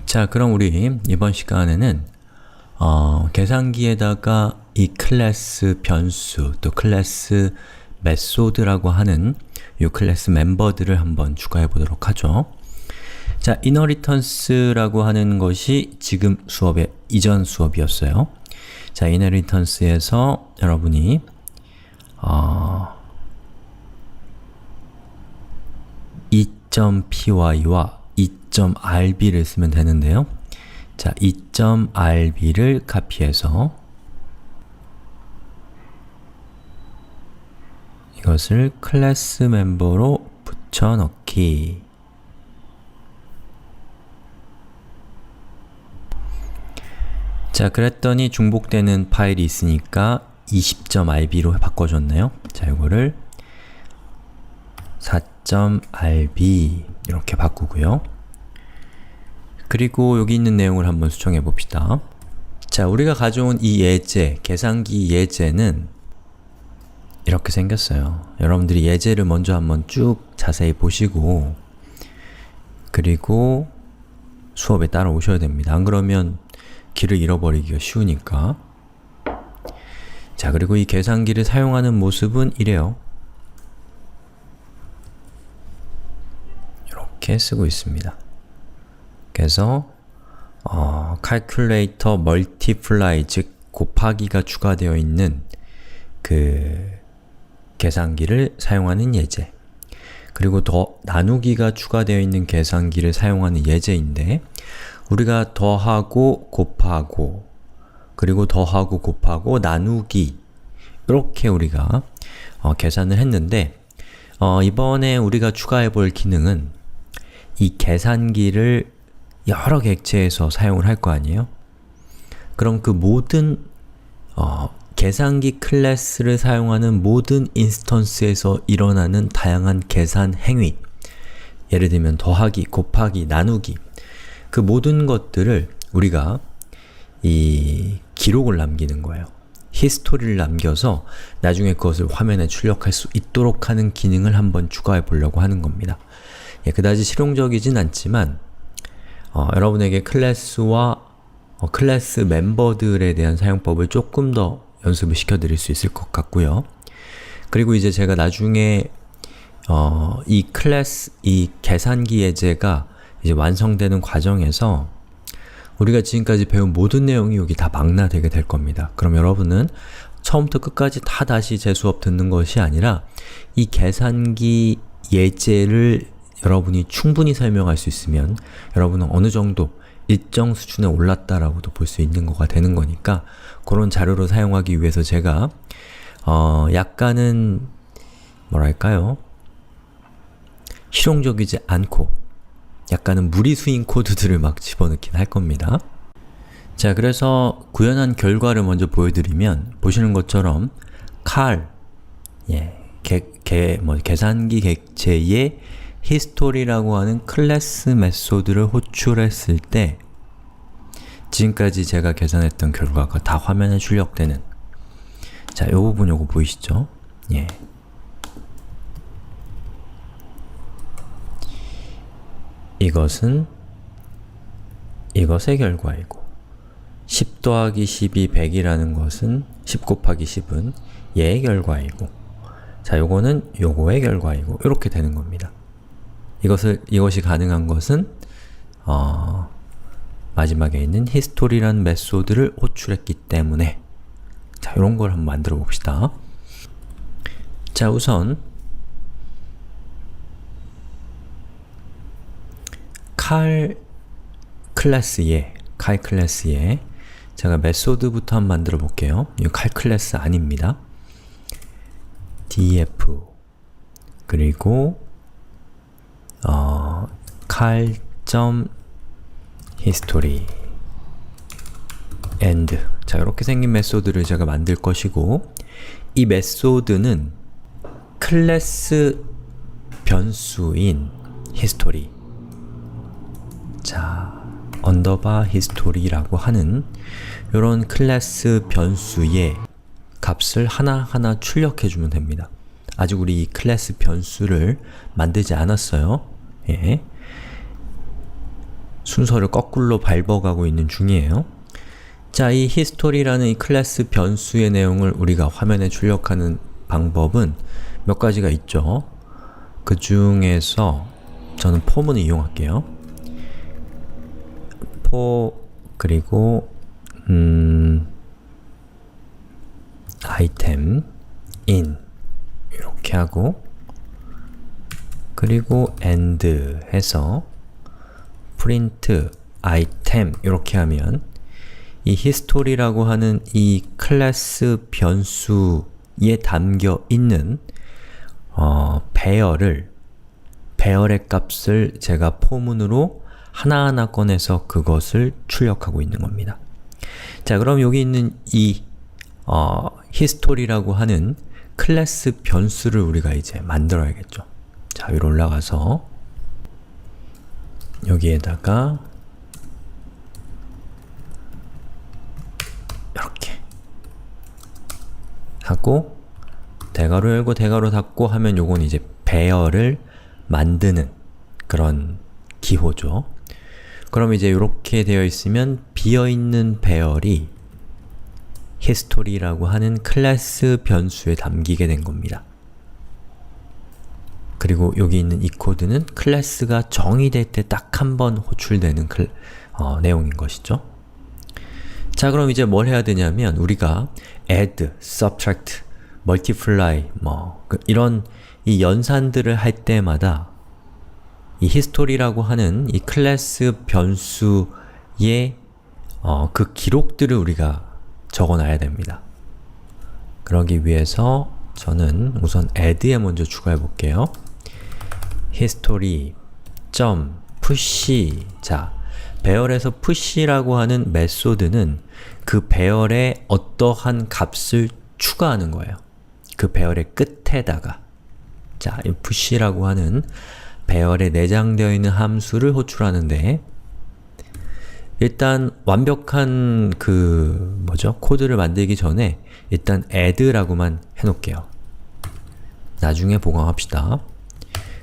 자, 그럼 우리 이번 시간에는 계산기에다가 이 클래스 변수, 또 클래스 메소드라고 하는 이 클래스 멤버들을 한번 추가해 보도록 하죠. 자, inheritance라고 하는 것이 지금 수업의 이전 수업이었어요. 자, inheritance에서 여러분이 e.py와 e.rb를 쓰면 되는데요. 자, e.rb를 카피해서 이것을 클래스 멤버로 붙여넣기. 자, 그랬더니 중복되는 파일이 있으니까 20.rb로 바꿔줬네요. 자, 이거를 4.rb 이렇게 바꾸고요. 그리고 여기 있는 내용을 한번 수정해 봅시다. 자, 우리가 가져온 이 예제, 계산기 예제는 이렇게 생겼어요. 여러분들이 예제를 먼저 한번 쭉 자세히 보시고 그리고 수업에 따라오셔야 됩니다. 안 그러면 길을 잃어버리기가 쉬우니까. 자, 그리고 이 계산기를 사용하는 모습은 이래요. 이렇게 쓰고 있습니다. 그래서 calculator multiply, 즉 곱하기가 추가되어 있는 그 계산기를 사용하는 예제, 그리고 더 나누기가 추가되어 있는 계산기를 사용하는 예제인데, 우리가 더하고 곱하고 그리고 더하고 곱하고 나누기 이렇게 우리가 계산을 했는데, 이번에 우리가 추가해 볼 기능은 이 계산기를 여러 객체에서 사용을 할 거 아니에요? 그럼 그 모든 계산기 클래스를 사용하는 모든 인스턴스에서 일어나는 다양한 계산 행위, 예를 들면 더하기, 곱하기, 나누기, 그 모든 것들을 우리가 이 기록을 남기는 거예요. 히스토리를 남겨서 나중에 그것을 화면에 출력할 수 있도록 하는 기능을 한번 추가해 보려고 하는 겁니다. 예, 그다지 실용적이진 않지만 여러분에게 클래스와 클래스 멤버들에 대한 사용법을 조금 더 연습을 시켜드릴 수 있을 것 같고요. 그리고 이제 제가 나중에 이 계산기 예제가 이제 완성되는 과정에서 우리가 지금까지 배운 모든 내용이 여기 다 망라되게 될 겁니다. 그럼 여러분은 처음부터 끝까지 다 다시 제 수업 듣는 것이 아니라 이 계산기 예제를 여러분이 충분히 설명할 수 있으면 여러분은 어느 정도 일정 수준에 올랐다라고도 볼 수 있는 거가 되는 거니까, 그런 자료로 사용하기 위해서 제가 약간은 뭐랄까요? 실용적이지 않고 약간은 무리수인 코드들을 막 집어넣긴 할 겁니다. 자, 그래서 구현한 결과를 먼저 보여드리면 보시는 것처럼 계산기 객체의 history라고 하는 클래스 메소드를 호출했을 때 지금까지 제가 계산했던 결과가 다 화면에 출력되는, 자, 이 부분 요거 보이시죠? 예. 이것은 이것의 결과이고 10 더하기 10이 100이라는 것은 10 곱하기 10은 얘의 결과이고, 자, 요거는 요거의 결과이고 이렇게 되는 겁니다. 이것이 가능한 것은 마지막에 있는 history라는 메소드를 호출했기 때문에. 자, 이런 걸 한번 만들어 봅시다. 자, 우선 cal 클래스에 제가 메소드부터 한번 만들어 볼게요. 이거 cal 클래스 아닙니다. df 그리고 cal.history and, 자, 이렇게 생긴 메소드를 제가 만들 것이고, 이 메소드는 클래스 변수인 history, 자, underbar history라고 하는 이런 클래스 변수의 값을 하나하나 출력해주면 됩니다. 아직 우리 이 클래스 변수를 만들지 않았어요. 예. 순서를 거꾸로 밟아가고 있는 중이에요. 자, 이 history라는 이 클래스 변수의 내용을 우리가 화면에 출력하는 방법은 몇 가지가 있죠. 그 중에서 저는 for문을 이용할게요. for 그리고 item in 이렇게 하고 그리고 and 해서 print item 이렇게 하면 이 history라고 하는 이 클래스 변수에 담겨 있는 배열의 값을 제가 포문으로 하나하나 꺼내서 그것을 출력하고 있는 겁니다. 자, 그럼 여기 있는 이 history라고 하는 클래스 변수를 우리가 이제 만들어야겠죠. 자, 위로 올라가서 여기에다가 이렇게 하고 대괄호 열고 대괄호 닫고 하면 요건 이제 배열을 만드는 그런 기호죠. 그럼 이제 이렇게 되어 있으면 비어있는 배열이 history라고 하는 클래스 변수에 담기게 된 겁니다. 그리고 여기 있는 이 코드는 클래스가 정의될 때 딱 한 번 호출되는 내용인 것이죠. 자, 그럼 이제 뭘 해야 되냐면 우리가 add, subtract, multiply 이런 이 연산들을 할 때마다 이 history라고 하는 이 클래스 변수의 그 기록들을 우리가 적어놔야 됩니다. 그러기 위해서 저는 우선 add에 먼저 추가해 볼게요. history .push 자, 배열에서 push라고 하는 메소드는 그 배열에 어떠한 값을 추가하는 거예요. 그 배열의 끝에다가 자, 이 push라고 하는 배열에 내장되어 있는 함수를 호출하는데 일단 완벽한 코드를 만들기 전에 일단 add라고만 해놓을게요. 나중에 보강합시다.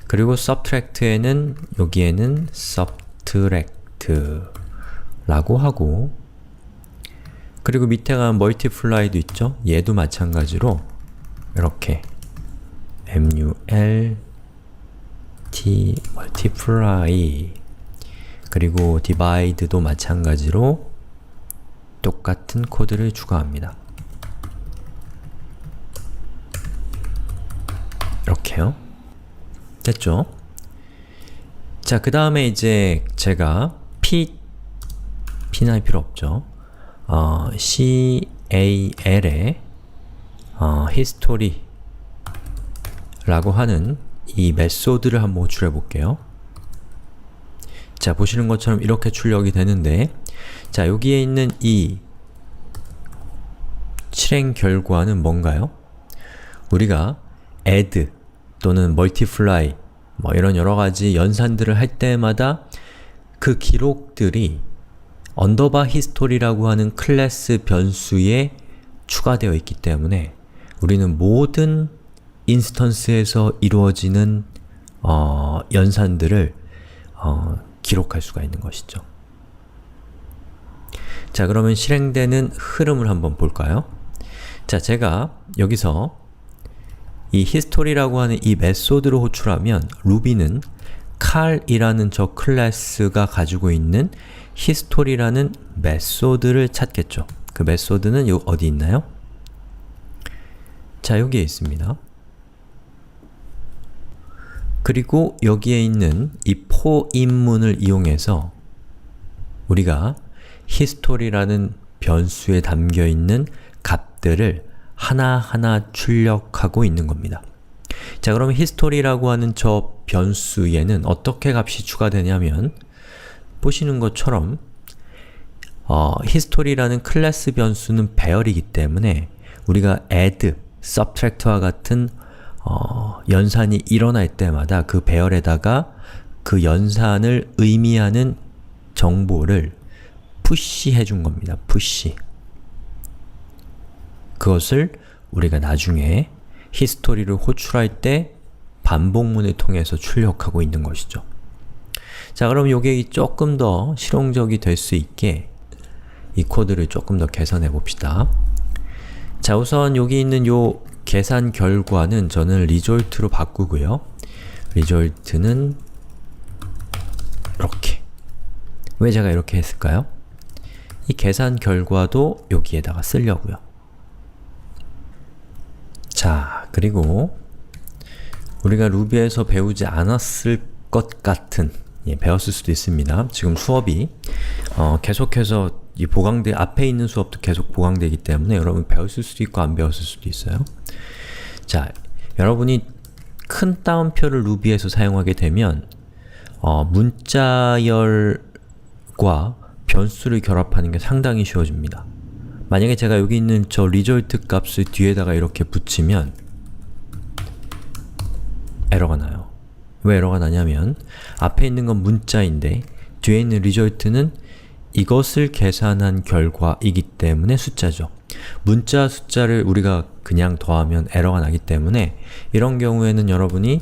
그리고 subtract에는 여기에는 subtract라고 하고 그리고 밑에 가면 multiply도 있죠? 얘도 마찬가지로 이렇게 multiply 그리고 divide도 마찬가지로 똑같은 코드를 추가합니다. 이렇게요. 됐죠? 자, 그 다음에 이제 제가 p는 할 필요 없죠. cal에 history 라고 하는 이 메소드를 한번 호출해 볼게요. 자, 보시는 것처럼 이렇게 출력이 되는데 자, 여기에 있는 이 실행 결과는 뭔가요? 우리가 add 또는 multiply 이런 여러가지 연산들을 할 때마다 그 기록들이 underbar history라고 하는 클래스 변수에 추가되어 있기 때문에 우리는 모든 인스턴스에서 이루어지는 연산들을 기록할 수가 있는 것이죠. 자, 그러면 실행되는 흐름을 한번 볼까요? 자, 제가 여기서 이 history라고 하는 이 메소드를 호출하면 루비는 car이라는 저 클래스가 가지고 있는 history라는 메소드를 찾겠죠. 그 메소드는 어디 있나요? 자, 여기에 있습니다. 그리고 여기에 있는 이 for 입문을 이용해서 우리가 history라는 변수에 담겨있는 값들을 하나하나 출력하고 있는 겁니다. 자, 그럼 history라고 하는 저 변수에는 어떻게 값이 추가되냐면 보시는 것처럼 history라는 클래스 변수는 배열이기 때문에 우리가 add, subtract와 같은 연산이 일어날 때마다 그 배열에다가 그 연산을 의미하는 정보를 push 해준 겁니다. push. 그것을 우리가 나중에 history를 호출할 때 반복문을 통해서 출력하고 있는 것이죠. 자, 그럼 요게 조금 더 실용적이 될 수 있게 이 코드를 조금 더 개선해 봅시다. 자, 우선 여기 있는 요 계산 결과는 저는 result로 바꾸고요. result는 이렇게. 왜 제가 이렇게 했을까요? 이 계산 결과도 여기에다가 쓰려고요. 자, 그리고 우리가 루비에서 배우지 않았을 것 같은, 배웠을 수도 있습니다. 지금 수업이 계속해서 이 앞에 있는 수업도 계속 보강되기 때문에 여러분 배웠을 수도 있고 안 배웠을 수도 있어요. 자, 여러분이 큰 따옴표를 루비에서 사용하게 되면 문자열과 변수를 결합하는 게 상당히 쉬워집니다. 만약에 제가 여기 있는 저 result 값을 뒤에다가 이렇게 붙이면 에러가 나요. 왜 에러가 나냐면 앞에 있는 건 문자인데 뒤에 있는 result는 이것을 계산한 결과이기 때문에 숫자죠. 문자 숫자를 우리가 그냥 더하면 에러가 나기 때문에 이런 경우에는 여러분이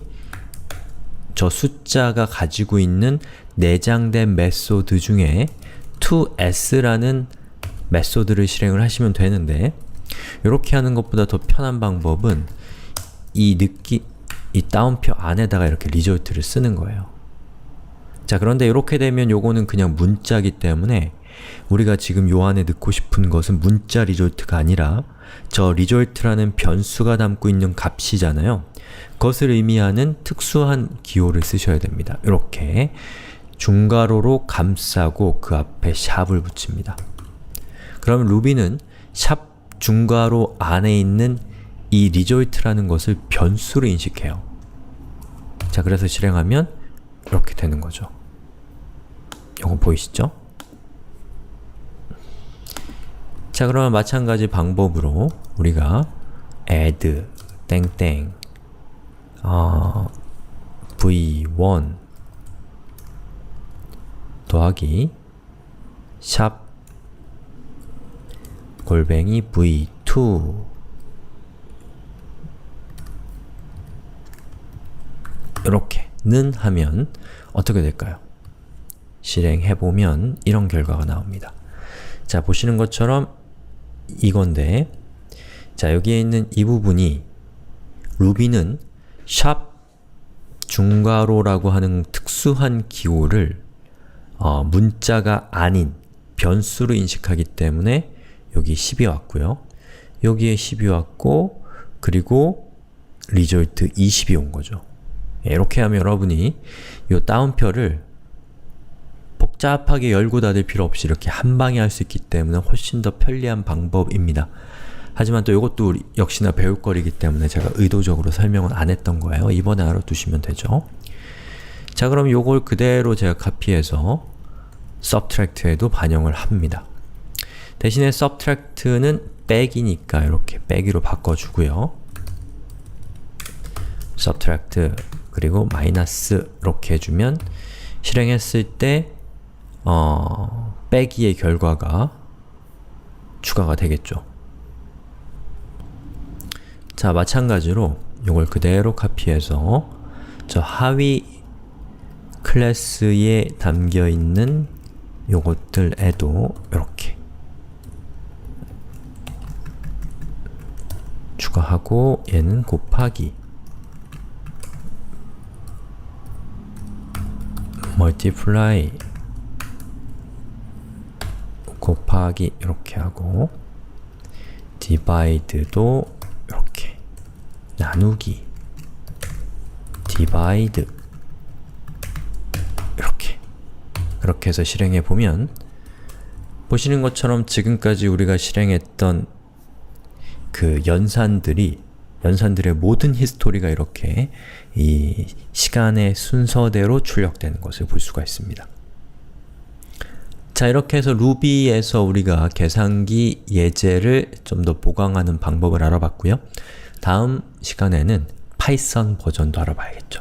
저 숫자가 가지고 있는 내장된 메소드 중에 toS라는 메소드를 실행을 하시면 되는데 이렇게 하는 것보다 더 편한 방법은 이 따옴표 안에다가 이렇게 result를 쓰는 거예요. 자, 그런데 이렇게 되면 요거는 그냥 문자기 때문에 우리가 지금 요 안에 넣고 싶은 것은 문자 result가 아니라 저 result라는 변수가 담고 있는 값이잖아요. 그것을 의미하는 특수한 기호를 쓰셔야 됩니다. 이렇게 중괄호로 감싸고 그 앞에 샵을 붙입니다. 그러면 루비는 샵 중괄호 안에 있는 이 result라는 것을 변수로 인식해요. 자, 그래서 실행하면 이렇게 되는 거죠. 이거 보이시죠? 자, 그러면 마찬가지 방법으로 우리가 add 땡땡 v1 더하기 샵 골뱅이 v2 이렇게는 하면 어떻게 될까요? 실행해보면 이런 결과가 나옵니다. 자, 보시는 것처럼 이건데, 자, 여기에 있는 이 부분이 루비는 샵 중괄호라고 하는 특수한 기호를 문자가 아닌 변수로 인식하기 때문에 여기 10이 왔고요. 여기에 10이 왔고, 그리고 result 20이 온 거죠. 이렇게 하면 여러분이 이 따옴표를 복잡하게 열고 닫을 필요 없이 이렇게 한 방에 할 수 있기 때문에 훨씬 더 편리한 방법입니다. 하지만 또 이것도 역시나 배울 거리기 때문에 제가 의도적으로 설명을 안 했던 거예요. 이번에 알아두시면 되죠. 자, 그럼 요걸 그대로 제가 카피해서 subtract에도 반영을 합니다. 대신에 subtract는 빼기니까 이렇게 빼기로 바꿔주고요. subtract 그리고 마이너스 이렇게 해주면 실행했을 때 빼기의 결과가 추가가 되겠죠. 자, 마찬가지로 이걸 그대로 카피해서 저 하위 클래스에 담겨있는 요것들에도 이렇게 추가하고 얘는 곱하기 multiply 곱하기 이렇게 하고 divide도 이렇게 나누기 divide 이렇게 해서 실행해 보면 보시는 것처럼 지금까지 우리가 실행했던 그 연산들의 모든 히스토리가 이렇게 이 시간의 순서대로 출력되는 것을 볼 수가 있습니다. 자, 이렇게 해서 루비에서 우리가 계산기 예제를 좀 더 보강하는 방법을 알아봤고요. 다음 시간에는 파이썬 버전도 알아봐야겠죠.